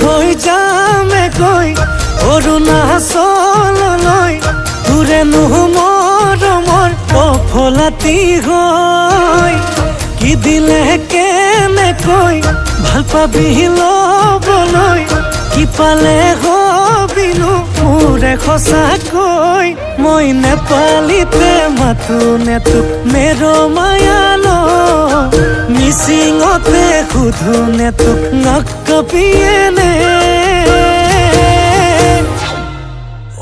হৈ যামে গৈ অৰুণাচললৈ তোৰেনো মৰমৰ সফলাতি হৈ কি দিলে কেনেকৈ ভাল পাবি ল'বলৈ কি পালে হবিনো মোৰে সঁচাকৈ মই নেপালীতে মাতো নে তোক মেৰ' মায়ালো মিচিঙতে সুধো নে তোক নাকাপিয়েনে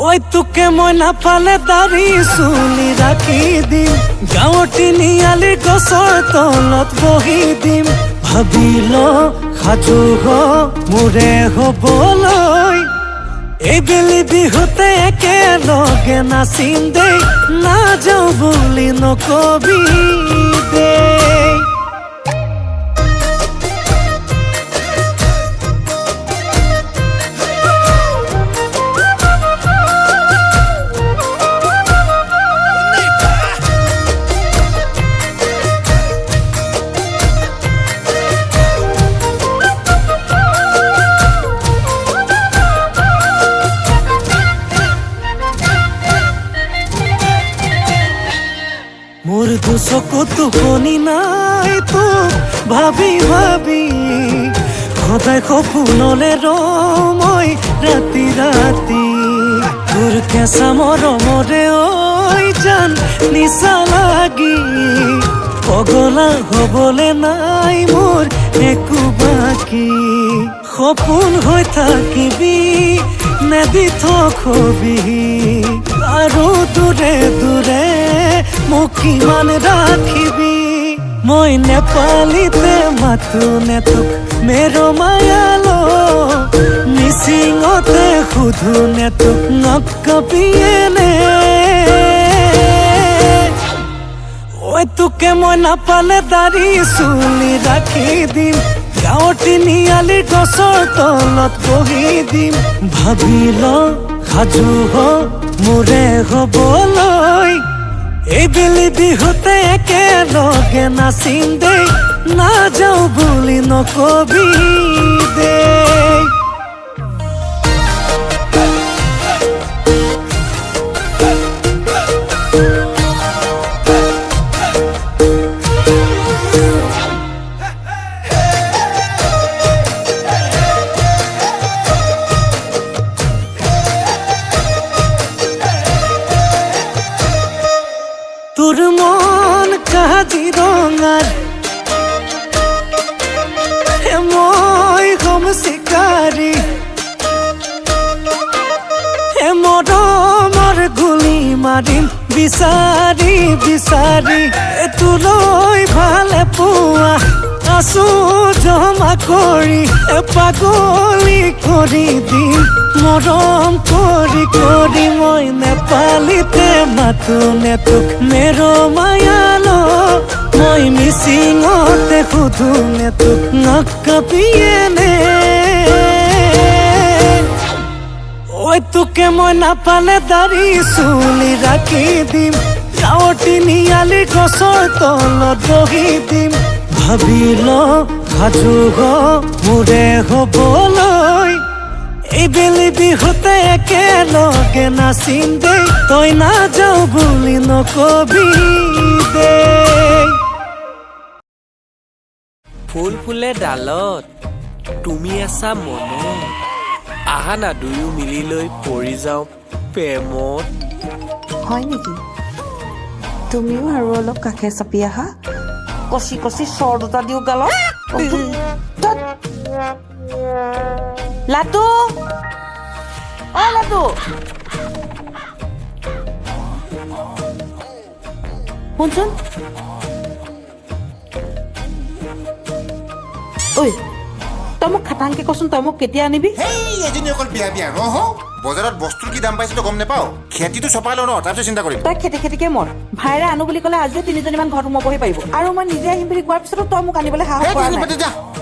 ঐ তোকে মই নাপালে দাড়ি চুলি ৰাখি দিম গাঁৱৰ তিনিআলিৰ গছৰ তলত বহি দিম ভাবি ল সাজু হ মোৰে হ'বলৈ এইবেলি বিহুতে একেলগে নাচিম দেই নাযাওঁ বুলি নকবি দেই মোৰ দুচকু টোপনি নাই তোক ভাবি ভাবি সদায় সপোনলে ৰয় ৰাতি ৰাতি তোৰ কেঁচা মৰমৰে ঐ জান নিচা লাগি পগলা হ'বলে নাই মোৰ একো বাকী সপোন হৈ থাকিবি নেদি থবি আৰু দূৰে দূৰে মোক কিমান ৰাখিবি মই নেপালীতে মাতো নে তোক মেৰ' মায়ালো মিচিঙতে সুধো নে তোক নাকাপিয়েনে ঐ তোকে মই নাপালে দাড়ি চুলি ৰাখি দিম গাঁৱৰ তিনিআলিৰ গছৰ তলত বহি দিম ভাবি ল সাজু হ মোৰে হ'বলৈ এইবেলি বিহুতে একেলগে নাচিম দেই নাযাওঁ বুলি নকবি দেই তোর মন কাজিৰঙাৰ মই হম চিকাৰী মৰমৰ গুলি মাৰিম বিচাৰি বিচাৰি তোলৈ ভালে পোৱা আছো জমা কৰি পাগলী কৰি দিম মৰম কৰি কৰি মই নেপালীতে মাতো নে তোক মেৰ' মায়ালো মই মিচিঙতে সুধো নে তোক নাকাপিয়েনে ঐ তোকে মই নাপালে দাড়ি চুলি ৰাখি দিম গাঁৱৰ তিনিআলিৰ গছৰ তলত বহি দিম ভাবি ল সাজু হ মোৰে হ'বলৈ এইবেলি বিহুতে একেলগে নাচিম দেই তই নাযাওঁ বুলি নকবি দেই ফুল ফুলে ডালত তুমি আছা মনত আহা না দুয়ো মিলি লৈ পৰি যাওঁ প্ৰেমত হয় নেকি তুমিও আৰু অলপ কাষে চাপি আহা কচি কচি চৰ দুটা দিও গালত লাটু অ লাটু শুনচোন ঐ তই মোক খাটাংকে কচোন তই মোক কেতিয়া আনিবি এজনী অকল বিয়া বিয়া ৰহ বজাৰত বস্তুৰ কি দাম পাইছে তই গম নাপাও খেতিটো চপাই লওঁ ন তাৰপিছত চিন্তা কৰিম তই খেতি খেতিকে মৰ ভাইৰে আনো বুলি ক'লে আজিও তিনিজনীমান ঘৰত সোমাবহি পাৰিব আৰু মই নিজে আহিম বুলি কোৱাৰ পিছতো তই মোক আনিবলৈ সাহস কৰা নাই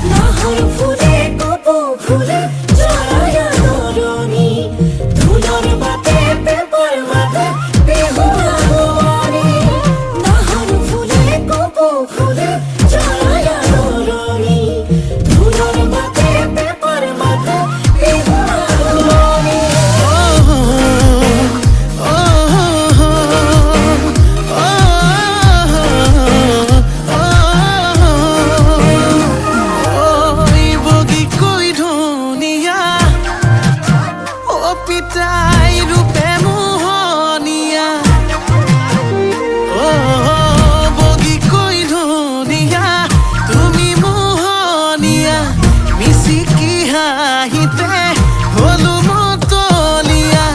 নাহর ফুলে কপো ফুলে জড়ায় নরণী ধুলোর বাতে পেপার মাথা বেহুলা গোয়ারি নাহর ফুলে কপো ফুলে জড়ায় নরণী ধুলোর বাতে পেপার মাথা বেহুলা গোয়ারি পিতাই রূপে মোহনিয়া ও বগি কই ধনিয়া তুমি মোহনিয়া মিছিকি হাঁহিতে হলো মতলীয়া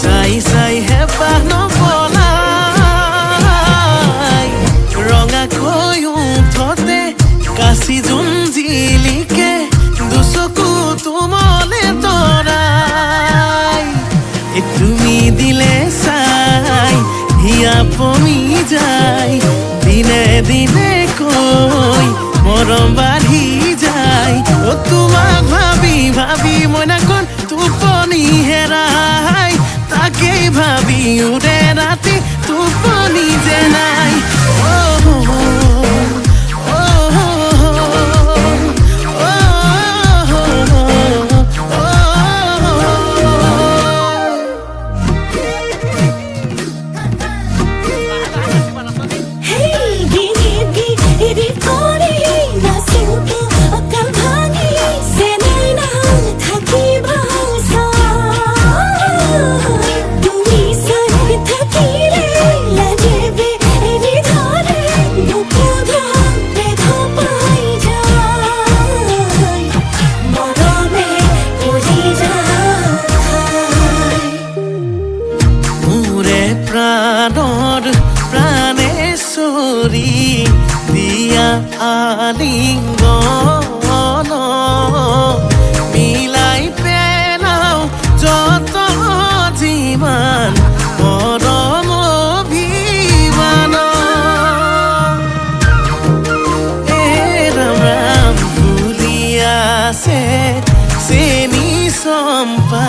চাই চাই হেঁপাহ নপলাই ৰঙাকৈ উঠতে কাচি জোন জিলিকে দুচকু তোমালে তৰাই তুমি দিলে চাই হিয়া পমি যায় দিনে দিনে কৈ মৰম বাঢ়ি যায় অ তোমাক ভাবি ভাবি মইনাখন টোপনি হেৰাই তাকেই ভাবি উৰে ৰাতি টোপনি যে নাই প্ৰাণেশ্বৰী দিয়া আলিঙ্গন মিলাই পেলাও যত যিমান পৰম অভিমান এ ৰাম ৰাম ফুলি আছে চেনি চম্পা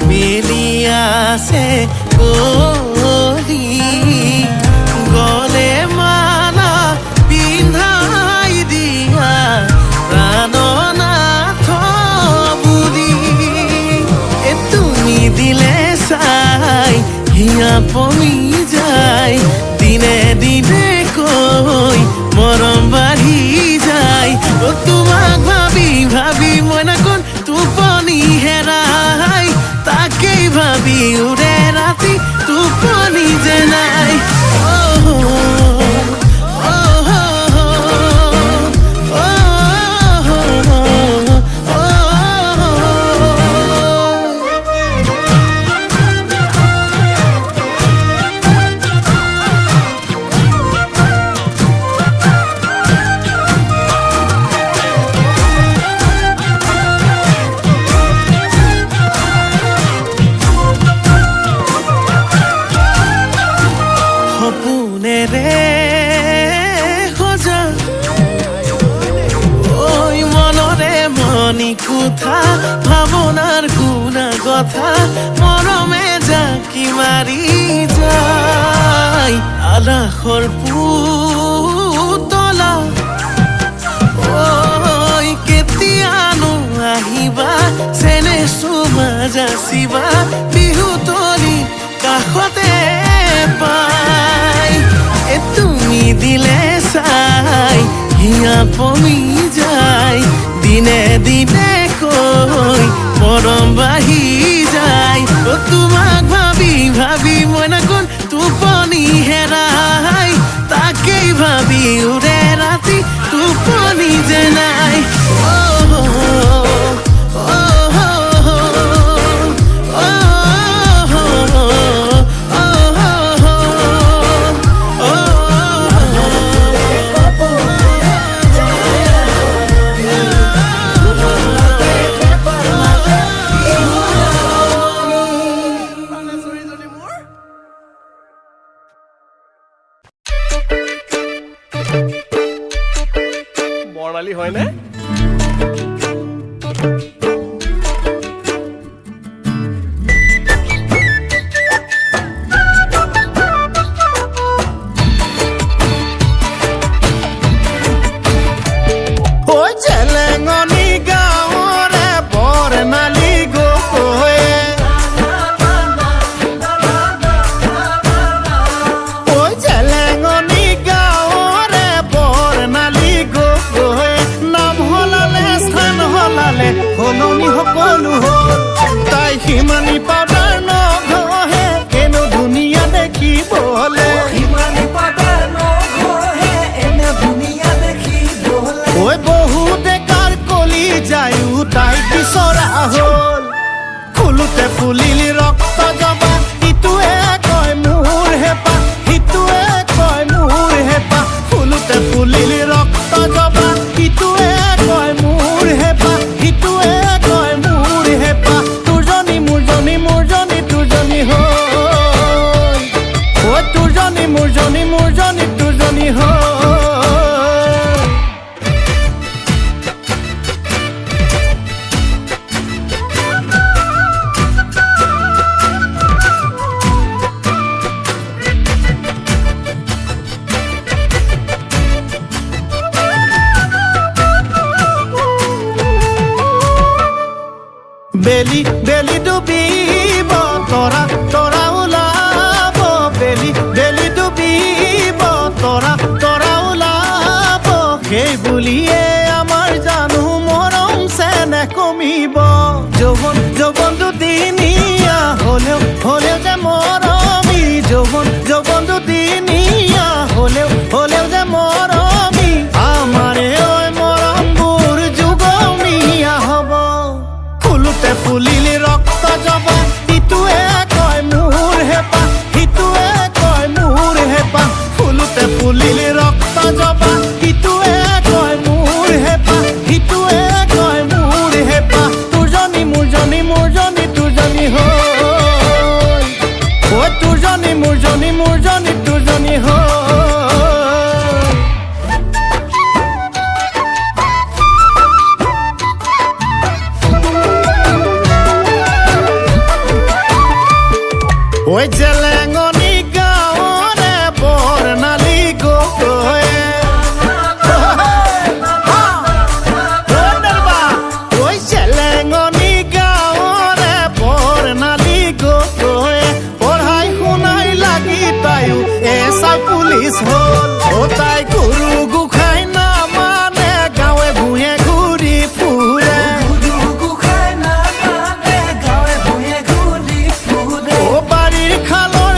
মেলি আছে কলি গলে মালা পিন্ধাই দিয়া প্ৰাণনাথ বুলি তুমি দিলে চাই হিয়া পমি যায় দিনে দিনে কৈ মৰম বাঢ়ি যায় অ তোমাক ভাবি ভাবি মইনাখন টোপনি হেৰাই তাকেই ভাবি উৰে ৰাতি টোপনি যে নাই সপোনেৰে সজা ঐ মনৰে মনি কোঠা ভাৱনাৰ গুণা কথা মৰমে জাকি মাৰি যায় আলাসৰ পুতলা ঐ কেতিয়ানো আহিবা চেনে চুমা যাচিবা বিহুতলি কাষতে পাই তুমি দিলে চাই হিয়া পমি যায় দিনে দিনে কৈ মৰম বাঢ়ি যায় অ তোমাক ভাবি ভাবি মইনাখন টোপনি হেৰাই তাকেই ভাবি উৰে ৰাতি টোপনি যে নাই oh ছোৱালী হয়নে? ঐ চেলেঙনি গাঁৱৰে বৰ্ণালী গগৈ ঐ চেলেঙনি গাঁৱৰে বৰ্ণালী গগৈ নাম সলালে স্থান সলালে সলনি সকলো হ'ল তাই সিমানি পাউদাৰ নঘহে এনো ধুনীয়া দেখিবলে ঐ বহুতে কাৰ কলি যায়ো তাই বিচৰা হ'ল ফুলোতে ফুলিল ৰক্ত জবা ইটোৱে কয় মোৰ হেঁপাহ সিটোৱে কয় মোৰ হেঁপাহ ফুলোতে ফুলিল ৰক্ত জবা ইটোৱে কয় মোৰ হেঁপাহ সিটোৱে কয় মোৰ হেঁপাহ তোৰজনী মোৰজনী মোৰজনী তোৰজনী হ'ল ঐ তোৰজনী মোৰজনী মোৰজনী তোৰজনী হ'ল বেলি বেলি ডুবিব তৰা তৰা ওলাব বেলি বেলি ডুবিব তৰা তৰা ওলাব সেই বুলিয়ে আমাৰ জানো মৰম চেনেহ কমিব যৌৱন যৌৱন দুদিনীয়া হ'লেও হ'লেও যে মৰমী যৌৱন যৌৱন দুদিনীয়া হ'লেও হ'লেও যে মৰমী আমাৰে ঐ মৰমবোৰ যুগমীয়া হ'ব ফুলোতে ফুলিল ৰক্ত জবা ইটোৱে কয় মোৰ হেঁপাহ সিটোৱে কয় মোৰ হেঁপাহ ফুলোতে ফুলিল ৰক্ত জবা ইটোৱে কয় মোৰ হেঁপাহ সিটোৱে কয় মোৰ হেঁপাহ তোৰজনী মোৰজনী মোৰজনী তোৰজনী হ'ল ঐ তোৰজনী মোৰজনী মোৰজনী তোৰজনী হ'ল ঐ চেলেঙনি গাঁৱৰে বৰ্ণালী গগৈ ঐ চেলেঙনি গাঁৱৰে বৰ্ণালী গগৈ পঢ়াই শুনাই লাগি তাইও এছাই পুলিচ হ'ল তাই গুৰু গোসাঁই নামানে গাঁৱে ভূঞে ঘূৰি ফুৰে বাৰীৰ খালৰ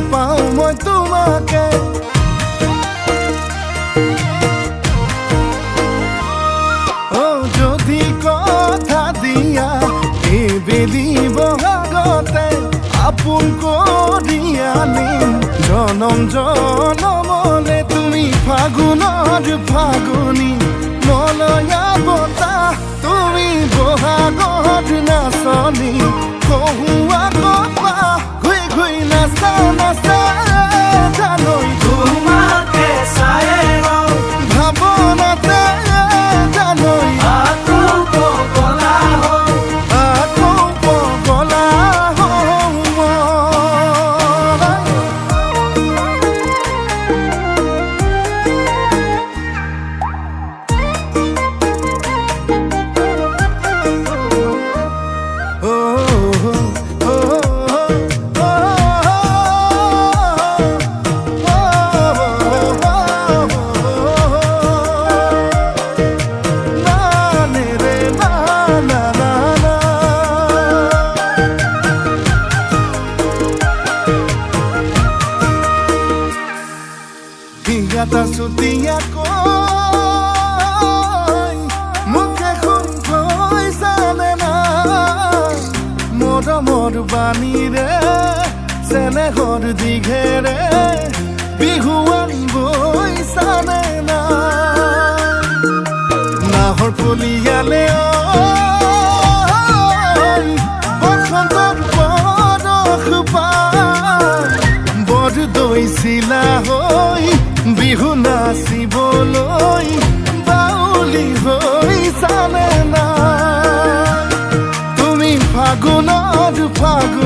নেপাওঁ মই তোমাকে যদি কথা দিয়া এইবেলি বহাগতে আপোন কৰি আনিম জনম জনমলে তুমি ফাগুনৰ ফাগুনী মলয়া বতাহ তুমি বহাগত নাচনী কহুৱা কপা ঘুই ঘুই নাচা নাচা জানৈ তোমাকে চাই ভাৱনাতে জানৈ আকৌ পগলা হওঁ মই। Hingga sutiaকৈ মুখে শুনকৈ জানে না মৰমৰ বাণীৰে চেনেহৰ দীঘেৰে বিহুৱান বৈ জানে না নাহৰ কলিয়ালে বসন্তৰ বৰষ পাই বৰ দৈছিলা হৈ বিহু নাচিবলৈ বাউলি হৈ জানে না তুমি ফাগুনত ফাগুন